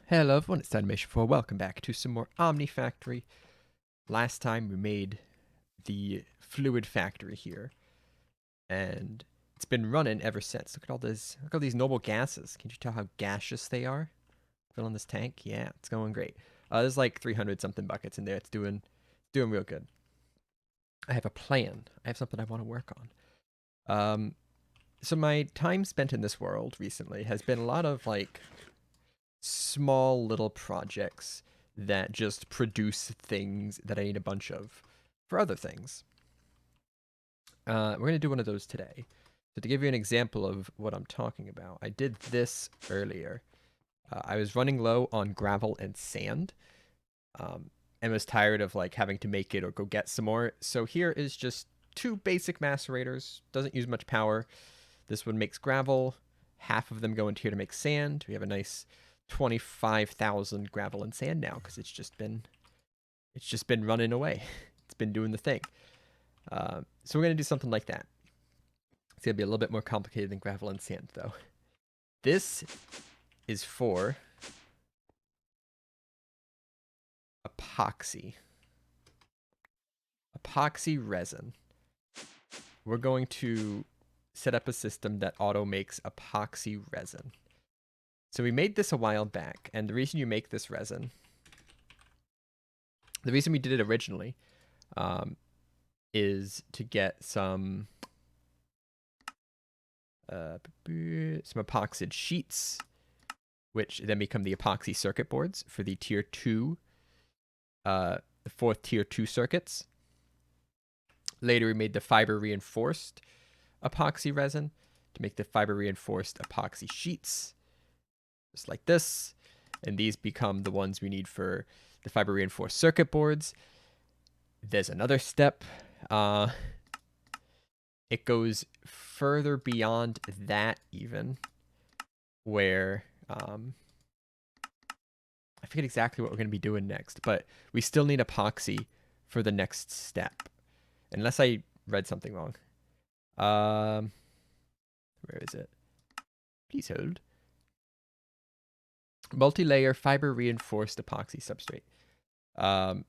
Hello everyone, it's Animation 4. Welcome back to some more Omnifactory. Last time we made the fluid factory here, and it's been running ever since. Look at all these noble gases. Can you tell how gaseous they are? Filling this tank? Yeah, it's going great. There's like 300 something buckets in there. It's doing real good. I have a plan. I have something I want to work on. So my time spent in this world recently has been a lot of like small little projects that just produce things that I need a bunch of for other things. We're going to do one of those today. So to give you an example of what I'm talking about, I did this earlier. I was running low on gravel and sand, and was tired of like having to make it or go get some more. So here is just two basic macerators. Doesn't use much power. This one makes gravel. Half of them go into here to make sand. We have a nice 25,000 gravel and sand now because it's just been running away. It's been doing the thing. So we're gonna do something like that. It's gonna be a little bit more complicated than gravel and sand though. This is for epoxy resin. We're going to set up a system that auto makes epoxy resin. So we made this a while back, and the reason you make this resin, the reason we did it originally, is to get some epoxid sheets, which then become the epoxy circuit boards for the tier 2, the 4th tier 2 circuits. Later we made the fiber reinforced epoxy resin to make the fiber reinforced epoxy sheets, just like this. And these become the ones we need for the fiber reinforced circuit boards. There's another step. It goes further beyond that even, where I forget exactly what we're going to be doing next, but we still need epoxy for the next step. Unless I read something wrong. Where is it? Please hold. Multi-layer fiber reinforced epoxy substrate. So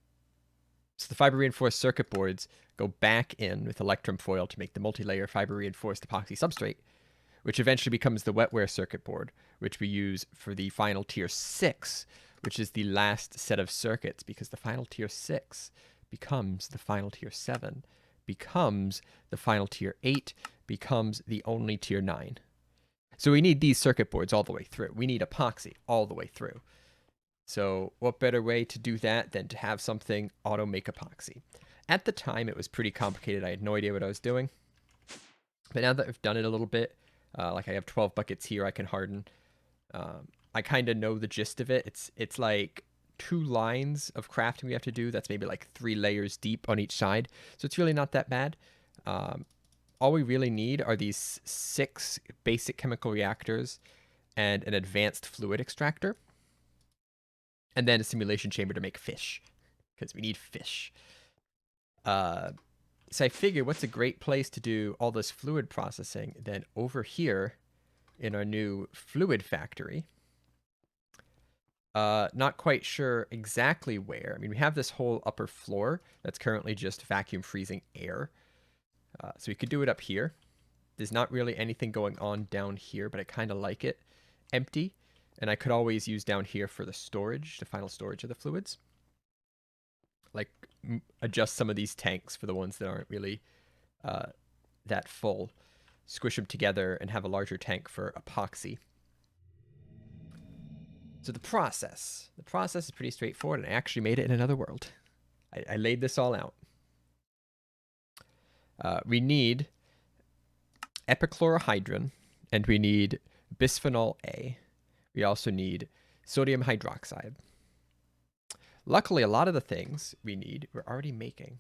the fiber reinforced circuit boards go back in with electrum foil to make the multi-layer fiber reinforced epoxy substrate, which eventually becomes the wetware circuit board, which we use for the final tier 6, which is the last set of circuits, because the final tier 6 becomes the final tier 7, becomes the final tier 8, becomes the only tier 9. So we need these circuit boards all the way through. We need epoxy all the way through. So what better way to do that than to have something auto make epoxy? At the time, it was pretty complicated. I had no idea what I was doing. But now that I've done it a little bit, like I have 12 buckets here I can harden, I kind of know the gist of it. It's like 2 lines of crafting we have to do. That's maybe like 3 layers deep on each side. So it's really not that bad. All we really need are these 6 basic chemical reactors and an advanced fluid extractor. And then a simulation chamber to make fish, because we need fish. So I figure what's a great place to do all this fluid processing than over here in our new fluid factory. Not quite sure exactly where. I mean, we have this whole upper floor that's currently just vacuum freezing air. So we could do it up here. There's not really anything going on down here, but I kind of like it empty. And I could always use down here for the storage, the final storage of the fluids. Like adjust some of these tanks for the ones that aren't really that full. Squish them together and have a larger tank for epoxy. So the process is pretty straightforward, and I actually made it in another world. I laid this all out. We need epichlorohydrin, and we need bisphenol A. We also need sodium hydroxide. Luckily, a lot of the things we need we're already making.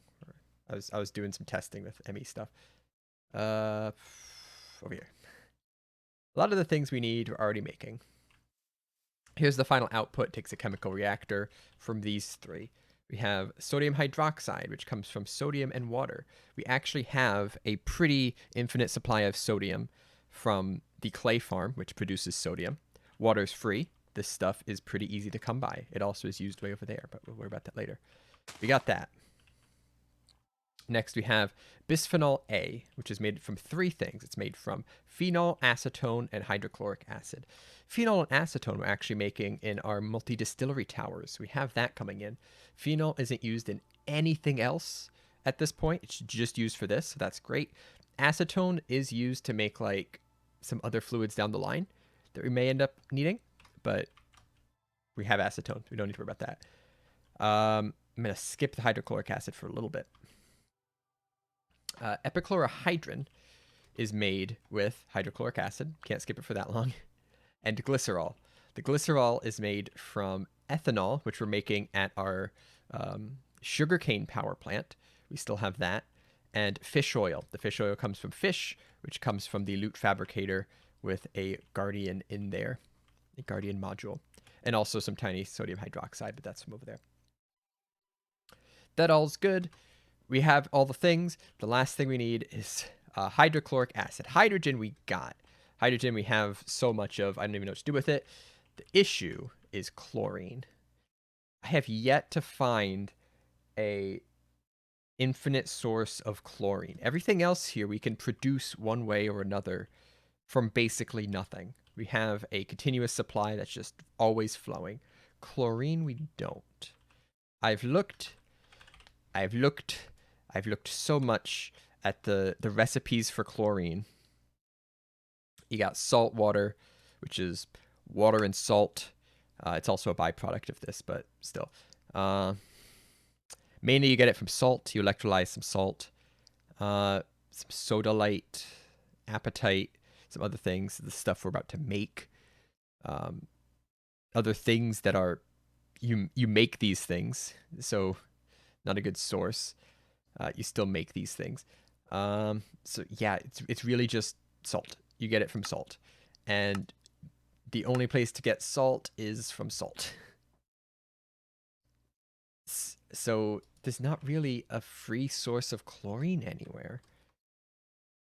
I was doing some testing with ME stuff. Over here. A lot of the things we need we're already making. Here's the final output. Takes a chemical reactor from these 3. We have sodium hydroxide, which comes from sodium and water. We actually have a pretty infinite supply of sodium from the clay farm, which produces sodium. Water's free. this stuff is pretty easy to come by. It also is used way over there, but we'll worry about that later. We got that. Next, we have bisphenol A, which is made from 3 things. It's made from phenol, acetone, and hydrochloric acid. Phenol and acetone we're actually making in our multi-distillery towers. We have that coming in. Phenol isn't used in anything else at this point. It's just used for this, so that's great. Acetone is used to make like some other fluids down the line that we may end up needing, but we have acetone. We don't need to worry about that. I'm going to skip the hydrochloric acid for a little bit. Epichlorohydrin is made with hydrochloric acid. Can't skip it for that long. And glycerol. The glycerol is made from ethanol, which we're making at our sugarcane power plant. We still have that. And fish oil. The fish oil comes from fish, which comes from the lute fabricator with a Guardian in there, a Guardian module. And also some tiny sodium hydroxide, but that's from over there. That all's good. We have all the things. The last thing we need is hydrochloric acid. Hydrogen we got. Hydrogen we have so much of, I don't even know what to do with it. The issue is chlorine. I have yet to find a infinite source of chlorine. Everything else here we can produce one way or another from basically nothing. We have a continuous supply that's just always flowing. Chlorine we don't. I've looked so much at the recipes for chlorine. You got salt water, which is water and salt. It's also a byproduct of this, but still. Mainly you get it from salt. You electrolyze some salt. Some soda light, apatite, some other things, the stuff we're about to make. Other things that are, you make these things, so not a good source. You still make these things. So yeah, it's really just salt. You get it from salt. And the only place to get salt is from salt. So there's not really a free source of chlorine anywhere.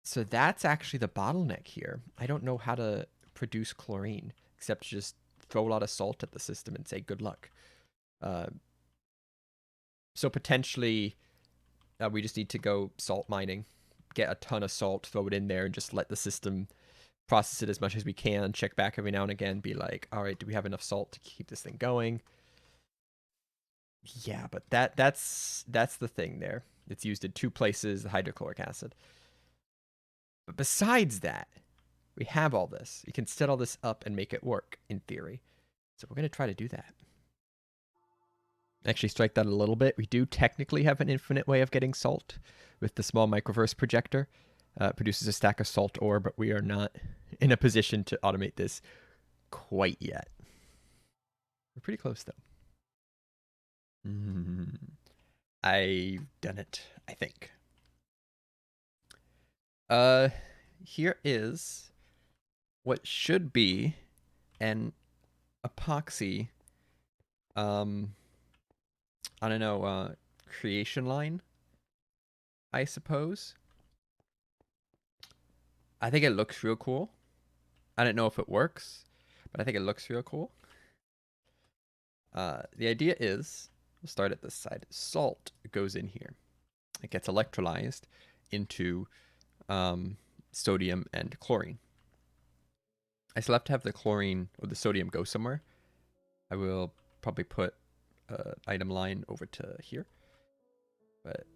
So that's actually the bottleneck here. I don't know how to produce chlorine except just throw a lot of salt at the system and say good luck. So potentially we just need to go salt mining, get a ton of salt, throw it in there, and just let the system process it as much as we can, check back every now and again, be like, all right, do we have enough salt to keep this thing going? Yeah, but that's the thing there. It's used in 2 places, the hydrochloric acid. But besides that, we have all this. You can set all this up and make it work, in theory. So we're going to try to do that. Actually, strike that a little bit. We do technically have an infinite way of getting salt with the small microverse projector. It produces a stack of salt ore, but we are not in a position to automate this quite yet. We're pretty close, though. I've done it, I think. Here is what should be an epoxy, I don't know, creation line, I suppose. I think it looks real cool. I don't know if it works, but I think it looks real cool. The idea is, we'll start at this side. Salt goes in here. It gets electrolyzed into sodium and chlorine. I still have to have the chlorine or the sodium go somewhere. I will probably put an item line over to here. But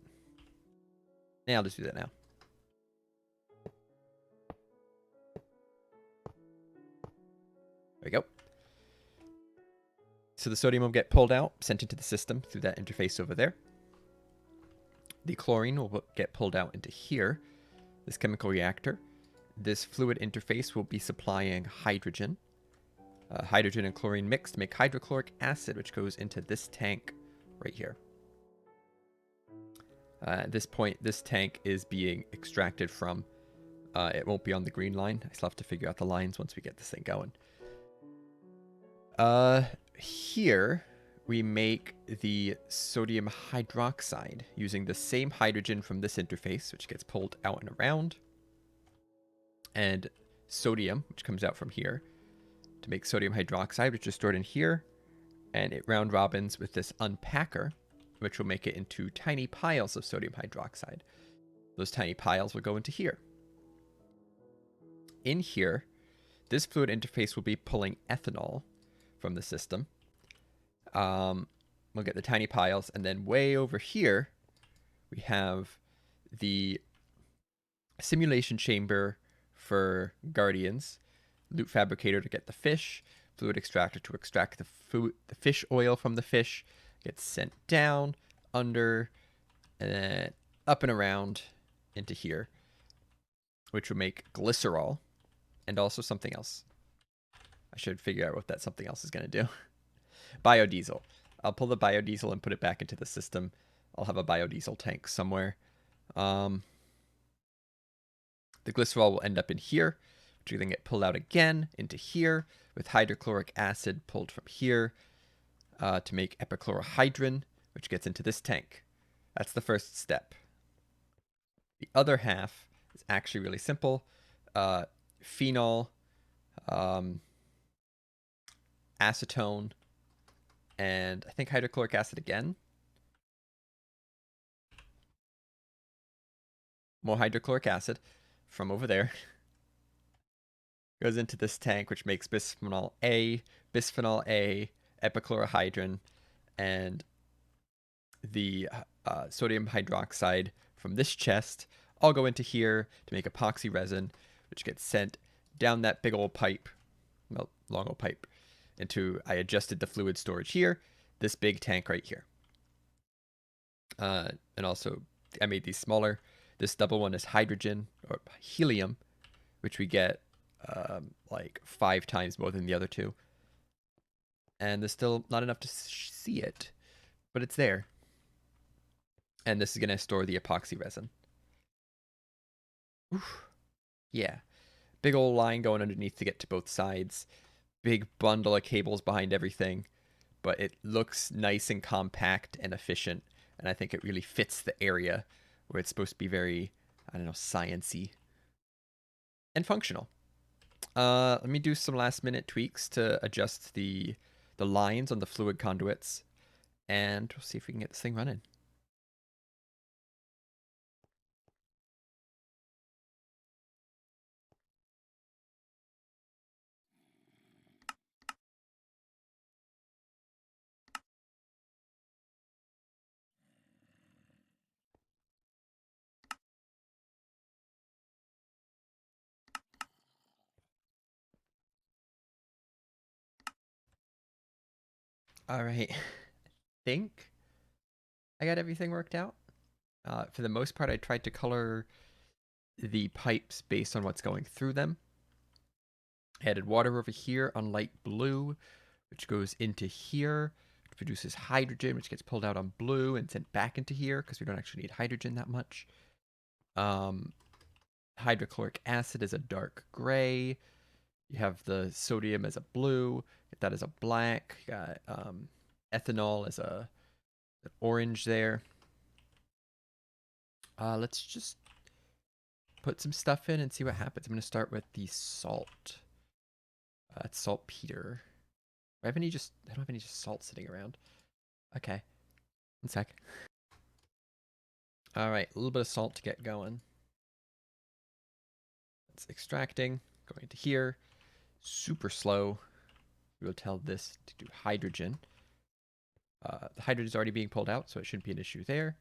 yeah, I'll just do that now. There we go. So the sodium will get pulled out, sent into the system through that interface over there. The chlorine will get pulled out into here, this chemical reactor. This fluid interface will be supplying hydrogen. Hydrogen and chlorine mixed to make hydrochloric acid, which goes into this tank right here. At this point, this tank is being extracted from. It won't be on the green line. I still have to figure out the lines once we get this thing going. Here we make the sodium hydroxide using the same hydrogen from this interface, which gets pulled out and around, and sodium, which comes out from here, to make sodium hydroxide, which is stored in here. And it round robins with this unpacker, which will make it into tiny piles of sodium hydroxide. Those tiny piles will go into here. In here, this fluid interface will be pulling ethanol from the system. We'll get the tiny piles, and then way over here, we have the simulation chamber for Guardians, loot fabricator to get the fish, fluid extractor to extract the fish oil from the fish, gets sent down, under, and then up and around into here, which will make glycerol and also something else. I should figure out what that something else is going to do. Biodiesel. I'll pull the biodiesel and put it back into the system. I'll have a biodiesel tank somewhere. The glycerol will end up in here, which will then get pulled out again into here with hydrochloric acid pulled from here to make epichlorohydrin, which gets into this tank. That's the first step. The other half is actually really simple. Phenol, acetone, and I think hydrochloric acid again. More hydrochloric acid from over there. Goes into this tank, which makes bisphenol A, epichlorohydrin, and the sodium hydroxide from this chest all go into here to make epoxy resin, which gets sent down that big old pipe, well, long old pipe, into, I adjusted the fluid storage here, this big tank right here. And also, I made these smaller. This double one is hydrogen, or helium, which we get like 5 times more than the other two. And there's still not enough to see it, but it's there. And this is going to store the epoxy resin. Oof. Yeah. Big old line going underneath to get to both sides. Big bundle of cables behind everything. But it looks nice and compact and efficient. And I think it really fits the area where it's supposed to be very, I don't know, science-y and functional. Let me do some last minute tweaks to adjust the lines on the fluid conduits. And we'll see if we can get this thing running. All right. I think I got everything worked out. For the most part, I tried to color the pipes based on what's going through them. I added water over here on light blue, which goes into here, which produces hydrogen, which gets pulled out on blue and sent back into here because we don't actually need hydrogen that much. Hydrochloric acid is a dark gray. You have the sodium as a blue. That is a black. You got ethanol as an orange there. Let's just put some stuff in and see what happens. I'm going to start with the salt. It's saltpeter. I don't have any just salt sitting around. Okay. 1 sec. All right, a little bit of salt to get going. It's extracting, going into here. Super slow. We will tell this to do hydrogen. The hydrogen is already being pulled out, so it shouldn't be an issue there.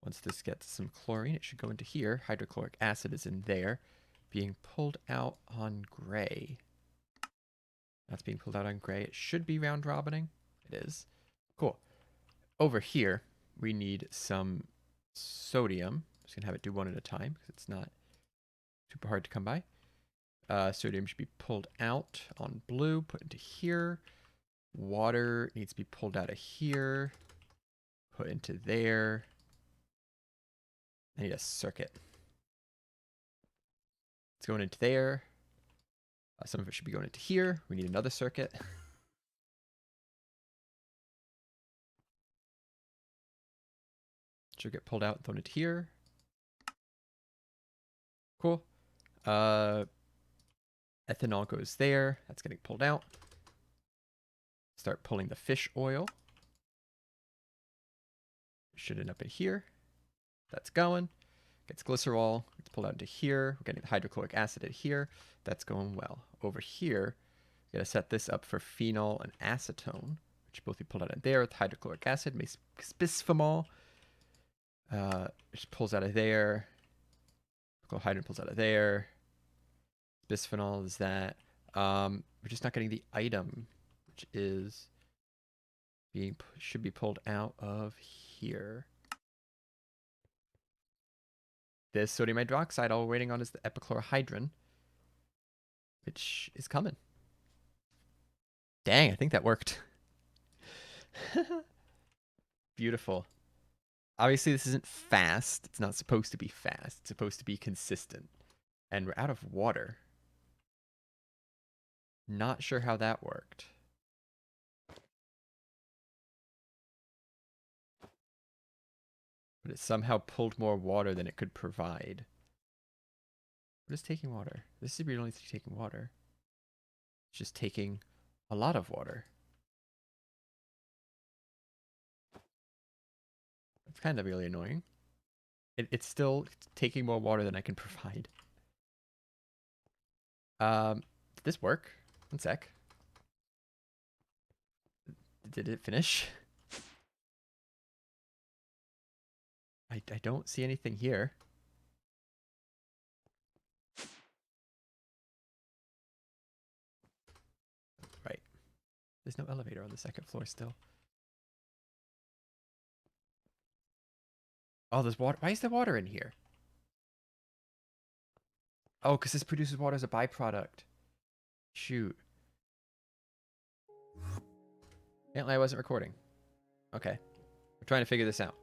Once this gets some chlorine, it should go into here. Hydrochloric acid is in there, being pulled out on gray. That's being pulled out on gray. It should be round robining. It is. Cool. Over here, we need some sodium. I'm just going to have it do one at a time because it's not super hard to come by. Sodium should be pulled out on blue, put into here. Water needs to be pulled out of here, put into there. I need a circuit. It's going into there. Some of it should be going into here. We need another circuit. Should get pulled out and thrown into here. Cool. Ethanol goes there. That's getting pulled out. Start pulling the fish oil. Should end up in here. That's going. Gets glycerol. It's pulled out into here. We're getting the hydrochloric acid in here. That's going well. Over here, we're going to set this up for phenol and acetone, which both be pulled out in there with hydrochloric acid. Makes bisphimol. Which pulls out of there. Hydrogen pulls out of there. Bisphenol is that. We're just not getting the item, which is should be pulled out of here. This sodium hydroxide all we're waiting on is the epichlorohydrin, which is coming. Dang, I think that worked. Beautiful. Obviously, this isn't fast. It's not supposed to be fast. It's supposed to be consistent. And we're out of water. Not sure how that worked. But it somehow pulled more water than it could provide. What is taking water? This is really taking water. It's just taking a lot of water. It's kind of really annoying. It's still taking more water than I can provide. Did this work? One sec. Did it finish? I don't see anything here. Right. There's no elevator on the second floor still. Oh, there's water. Why is there water in here? Oh, because this produces water as a byproduct. Shoot. Apparently I wasn't recording. Okay. We're trying to figure this out.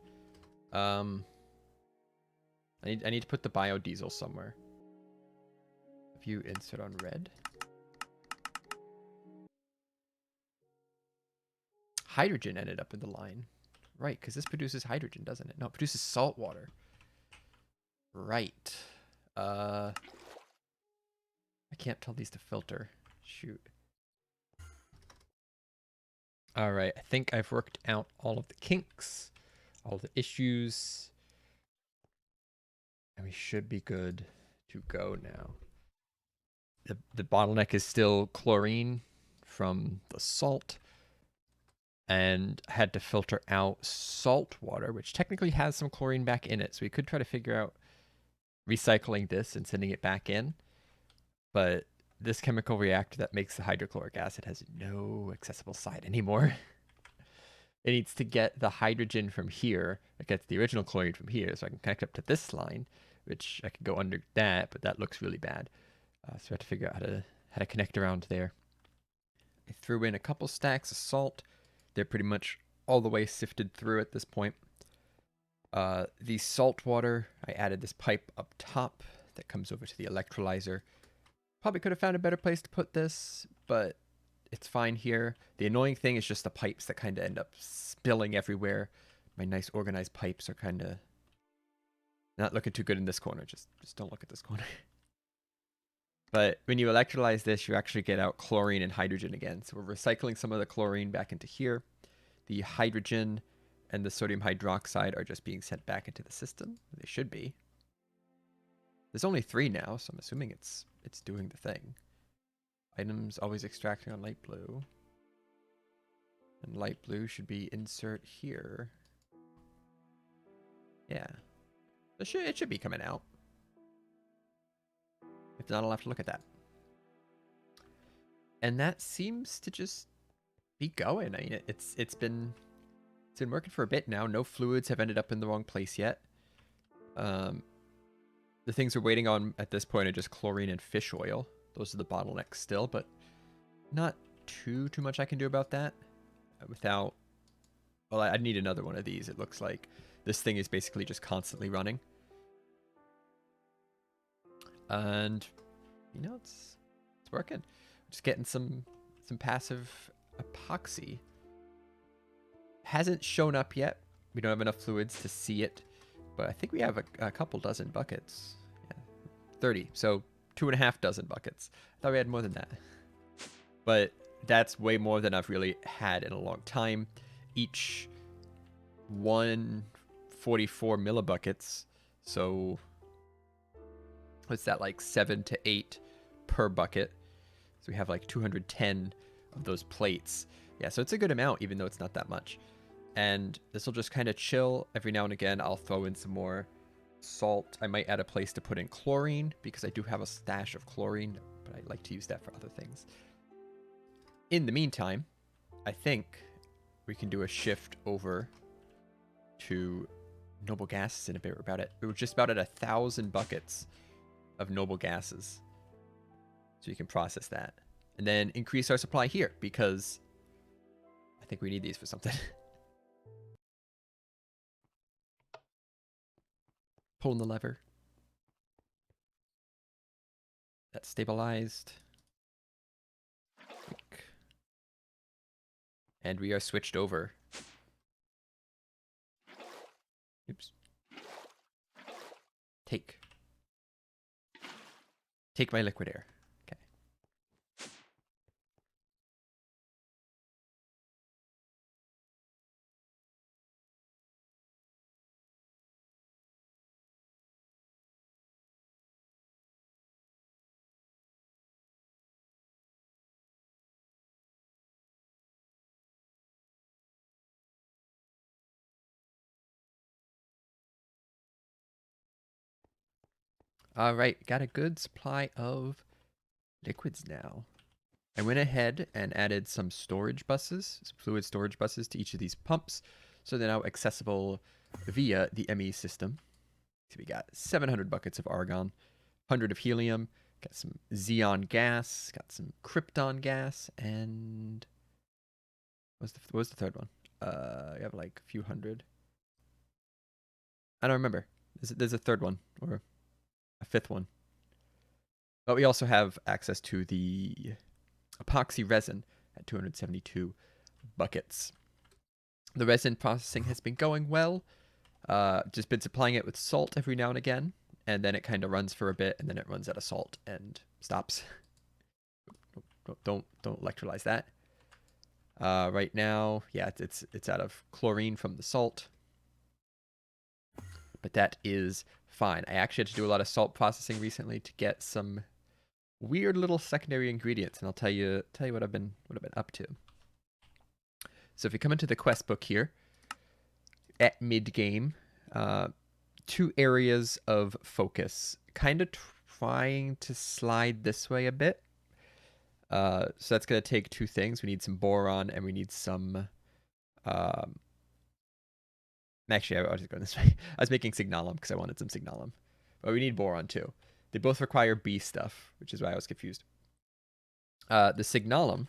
I need to put the biodiesel somewhere. View insert on red. Hydrogen ended up in the line. Right, because this produces hydrogen, doesn't it? No, it produces salt water. Right. I can't tell these to filter. Shoot. Alright, I think I've worked out all of the kinks, all the issues. And we should be good to go now. The bottleneck is still chlorine from the salt. And I had to filter out salt water, which technically has some chlorine back in it. So we could try to figure out recycling this and sending it back in. But this chemical reactor that makes the hydrochloric acid has no accessible side anymore. It needs to get the hydrogen from here. It gets the original chlorine from here, so I can connect up to this line, which I can go under that, but that looks really bad. So I have to figure out how to connect around there. I threw in a couple stacks of salt. They're pretty much all the way sifted through at this point. The salt water, I added this pipe up top that comes over to the electrolyzer. Probably could have found a better place to put this, but it's fine here. The annoying thing is just the pipes that kind of end up spilling everywhere. My nice organized pipes are kind of not looking too good in this corner. Just don't look at this corner. But when you electrolyze this, you actually get out chlorine and hydrogen again. So we're recycling some of the chlorine back into here. The hydrogen and the sodium hydroxide are just being sent back into the system. They should be. There's only 3 now, so I'm assuming it's doing the thing. Items always extracting on light blue. And light blue should be insert here. Yeah. It should be coming out. If not, I'll have to look at that. And that seems to just be going. I mean, it's been working for a bit now. No fluids have ended up in the wrong place yet. The things we're waiting on at this point are just chlorine and fish oil. Those are the bottlenecks still, but not too much I can do about that without... Well, I'd need another one of these, it looks like. This thing is basically just constantly running. And, you know, it's working. Just getting some passive epoxy. Hasn't shown up yet. We don't have enough fluids to see it, but I think we have a couple dozen buckets. Yeah, 30. So 2.5 dozen buckets. I thought we had more than that. But that's way more than I've really had in a long time. Each 144 millibuckets. So what's that, like 7 to 8 per bucket? So we have like 210 of those plates. Yeah, so it's a good amount, even though it's not that much. And this will just kind of chill. Every now and again, I'll throw in some more salt. I might add a place to put in chlorine, because I do have a stash of chlorine, but I like to use that for other things. In the meantime, I think we can do a shift over to noble gases in a bit. We're just about at 1,000 buckets of noble gases. So you can process that. And then increase our supply here, because I think we need these for something. Pulling the lever. That's stabilized. And we are switched over. Oops. Take my liquid air. Okay. All right, got a good supply of liquids now. I went ahead and added some storage buses, some fluid storage buses to each of these pumps, so they're now accessible via the ME system. So we got 700 buckets of argon, 100 of helium, got some xenon gas, got some krypton gas, and what was the third one? I have like a few hundred. I don't remember. There's a third one, or a fifth one. But we also have access to the epoxy resin at 272 buckets. The resin processing has been going well. Just been supplying it with salt every now and again, and then it kind of runs for a bit, and then it runs out of salt and stops. Don't electrolyze that. Right now, yeah, it's out of chlorine from the salt, but that is fine. I actually had to do a lot of salt processing recently to get some weird little secondary ingredients, and I'll tell you what I've been up to. So if you come into the quest book here at mid game, 2 areas of focus, kind of trying to slide this way a bit. So that's going to take 2 things. We need some boron, and we need some actually, I was going this way. I was making signalum because I wanted some signalum, but we need boron too. They both require B stuff, which is why I was confused. The signalum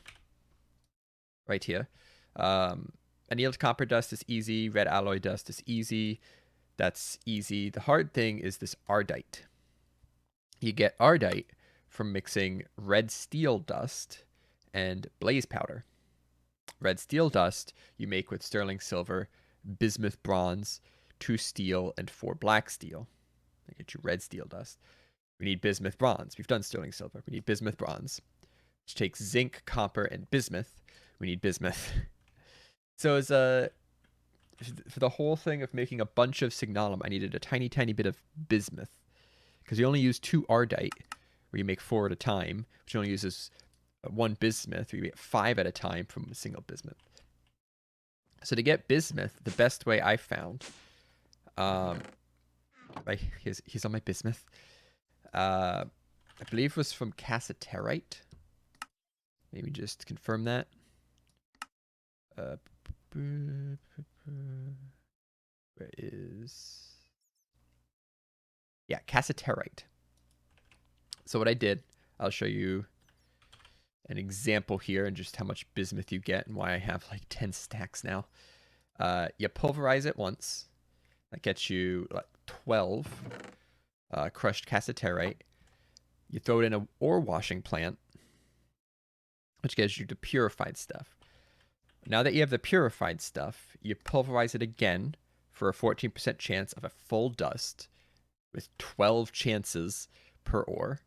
right here, annealed copper dust is easy. Red alloy dust is easy. That's easy. The hard thing is this ardite. You get ardite from mixing red steel dust and blaze powder. Red steel dust you make with sterling silver, bismuth bronze, 2 steel, and 4 black steel. I get you red steel dust. We need bismuth bronze. We've done sterling silver. We need bismuth bronze, which takes zinc, copper, and bismuth. We need bismuth. So as for the whole thing of making a bunch of signalum, I needed a tiny, tiny bit of bismuth, because you only use 2 ardite, where you make 4 at a time, which only uses 1 bismuth, where you get 5 at a time from a single bismuth. So to get bismuth, the best way I found, here's on my bismuth. I believe it was from cassiterite. Maybe just confirm that. Where is... Yeah, cassiterite. So what I did, I'll show you an example here and just how much bismuth you get and why I have like 10 stacks now. You pulverize it once. That gets you like 12 crushed cassiterite. You throw it in an ore washing plant, which gets you the purified stuff. Now that you have the purified stuff, you pulverize it again for a 14% chance of a full dust with 12 chances per ore.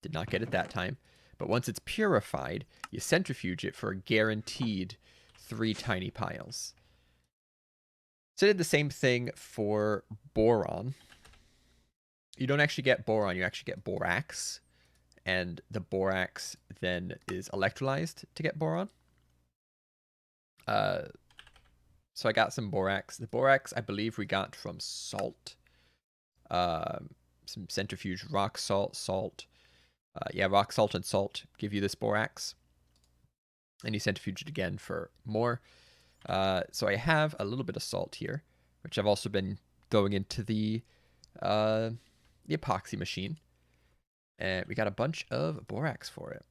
Did not get it that time. But once it's purified, you centrifuge it for a guaranteed 3 tiny piles. So I did the same thing for boron. You don't actually get boron, you actually get borax. And the borax then is electrolyzed to get boron. So I got some borax. The borax, I believe we got from salt. Some centrifuge rock salt. Yeah, rock salt and salt give you this borax. And you centrifuge it again for more. So I have a little bit of salt here, which I've also been throwing into the epoxy machine. And we got a bunch of borax for it.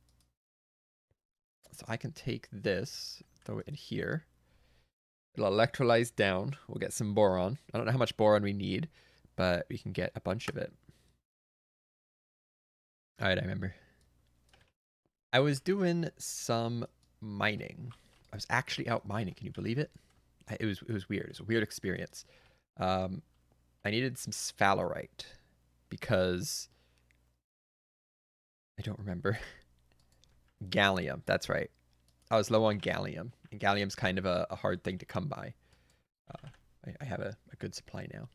So I can take this, throw it in here. It'll electrolyze down. We'll get some boron. I don't know how much boron we need, but we can get a bunch of it. All right, I remember. I was doing some mining. I was actually out mining. Can you believe it? It was weird. It was a weird experience. I needed some sphalerite because I don't remember. Gallium. That's right. I was low on gallium, and gallium's kind of a hard thing to come by. I have a good supply now.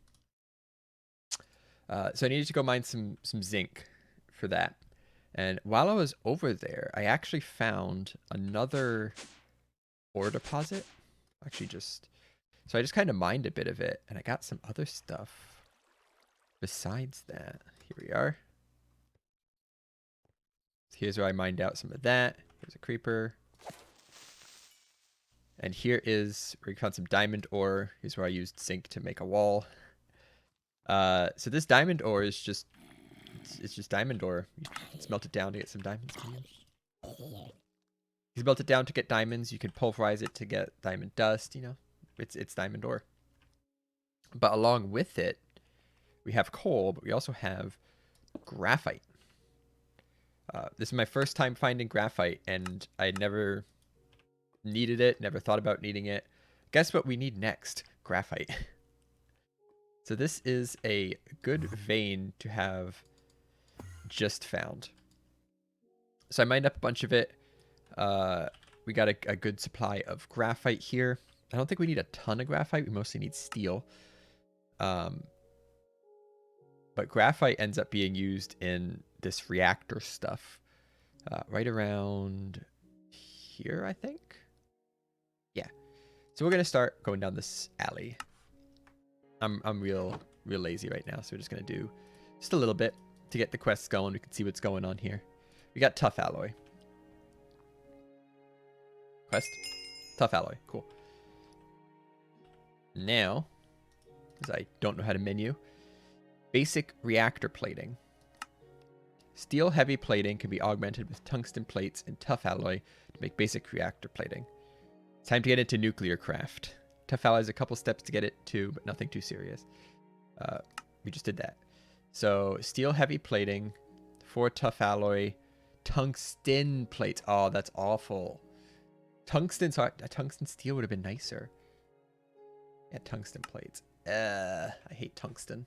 So I needed to go mine some zinc for that. And while I was over there, I actually found another ore deposit. Actually, so I just kind of mined a bit of it, and I got some other stuff besides that. Here we are. Here's where I mined out some of that. Here's a creeper. And here is where we found some diamond ore. Here's where I used zinc to make a wall. So this diamond ore is just, it's just diamond ore. You can smelt it down to get some diamonds. You smelt it down to get diamonds. You can pulverize it to get diamond dust. You know, it's diamond ore. But along with it, we have coal, but we also have graphite. This is my first time finding graphite, and I never needed it, never thought about needing it. Guess what we need next? Graphite. So this is a good vein to have just found. So I mined up a bunch of it. We got a good supply of graphite here. I don't think we need a ton of graphite. We mostly need steel. But graphite ends up being used in this reactor stuff. Right around here, I think. Yeah. So we're going to start going down this alley. I'm real lazy right now, so we're just going to do just a little bit to get the quests going. We can see what's going on here. We got tough alloy. Quest. Tough alloy. Cool. Now, because I don't know how to menu, basic reactor plating. Steel heavy plating can be augmented with tungsten plates and tough alloy to make basic reactor plating. It's time to get into nuclear craft. Tough alloy is a couple steps to get it to, but nothing too serious. We just did that. So steel heavy plating, 4 tough alloy, tungsten plates. Oh, that's awful. Tungsten, so a tungsten steel would have been nicer. Yeah, tungsten plates. I hate tungsten.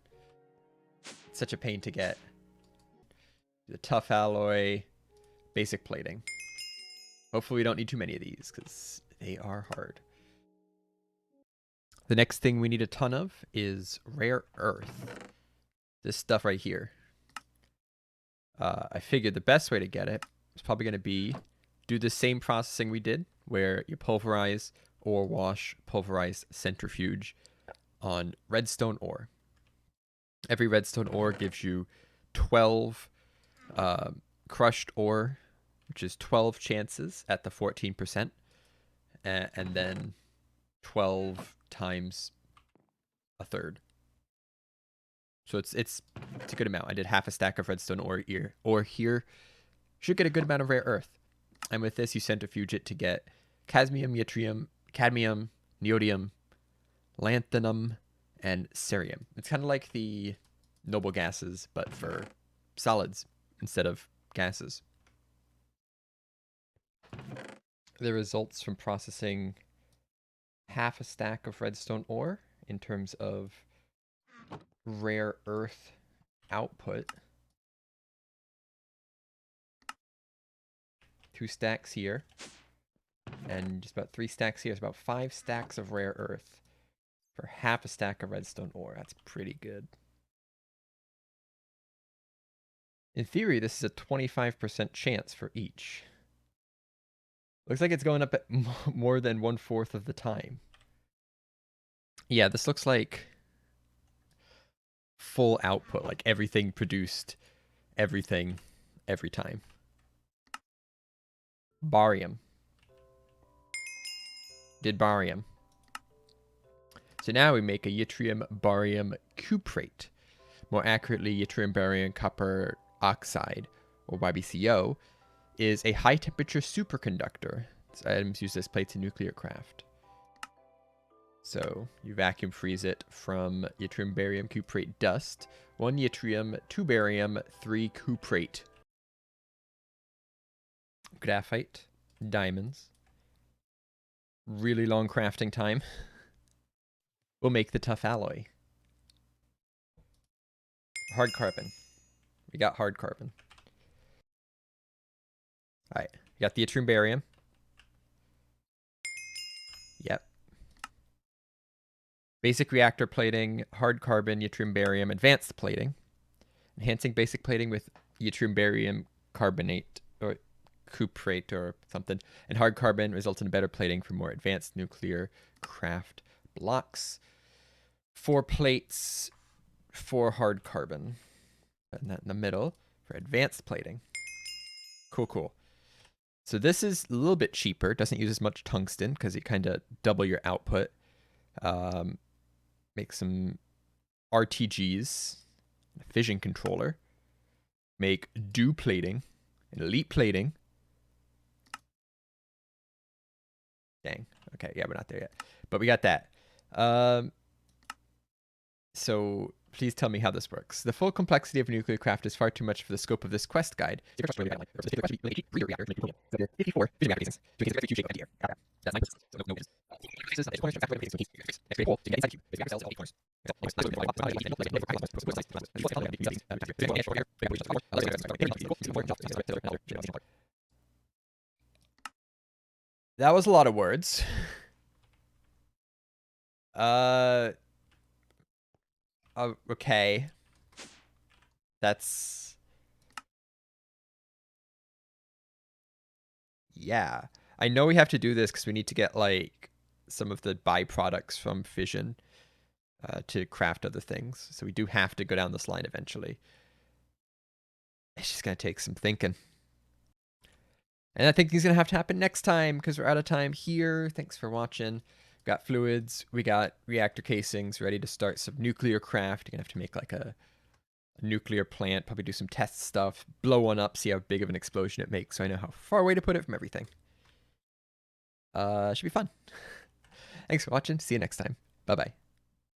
It's such a pain to get. The tough alloy, basic plating. Hopefully we don't need too many of these because they are hard. The next thing we need a ton of is rare earth. This stuff right here. I figured the best way to get it is probably going to be do the same processing we did, where you pulverize, ore wash, pulverize, centrifuge on redstone ore. Every redstone ore gives you 12 crushed ore, which is 12 chances at the 14%, and then 12 times a third. So it's a good amount. I did half a stack of redstone ore here. Should get a good amount of rare earth. And with this, you centrifuge it to get cadmium, yttrium, cadmium, neodymium, lanthanum, and cerium. It's kind of like the noble gases, but for solids instead of gases. The results from processing half a stack of redstone ore in terms of rare earth output 2 stacks here. And just about 3 stacks here. It's about 5 stacks of rare earth for half a stack of redstone ore. That's pretty good. In theory, this is a 25% chance for each. Looks like it's going up at more than 1/4 of the time. Yeah, this looks like full output, like everything produced, everything, every time. Barium. Did barium. So now we make a yttrium barium cuprate. More accurately, yttrium barium copper oxide, or YbCO, is a high-temperature superconductor. These items use as plates in nuclear craft. So you vacuum freeze it from yttrium barium cuprate dust. 1 yttrium, 2 barium, 3 cuprate. Graphite, diamonds. Really long crafting time. We'll make the tough alloy. Hard carbon. We got hard carbon. Alright, we got the yttrium barium. Yep. Basic reactor plating, hard carbon, yttrium barium, advanced plating. Enhancing basic plating with yttrium barium carbonate or cuprate or something. And hard carbon results in better plating for more advanced nuclear craft blocks. 4 plates, 4 hard carbon. And that in the middle for advanced plating. Cool. So this is a little bit cheaper. Doesn't use as much tungsten because you kind of double your output. Make some RTGs, a fission controller. Make dew plating, and elite plating. Dang. Okay, yeah, we're not there yet. But we got that. So please tell me how this works. The full complexity of nuclear craft is far too much for the scope of this quest guide. That was a lot of words. Okay. That's... Yeah. I know we have to do this because we need to get, like, some of the byproducts from fission to craft other things. So we do have to go down this line eventually. It's just going to take some thinking. And I think it's going to have to happen next time because we're out of time here. Thanks for watching. Got fluids, we got reactor casings ready to start some nuclear craft. You're gonna have to make like a nuclear plant, probably do some test stuff, blow one up, see how big of an explosion it makes so I know how far away to put it from everything. Should be fun. Thanks for watching. See you next time. Bye-bye.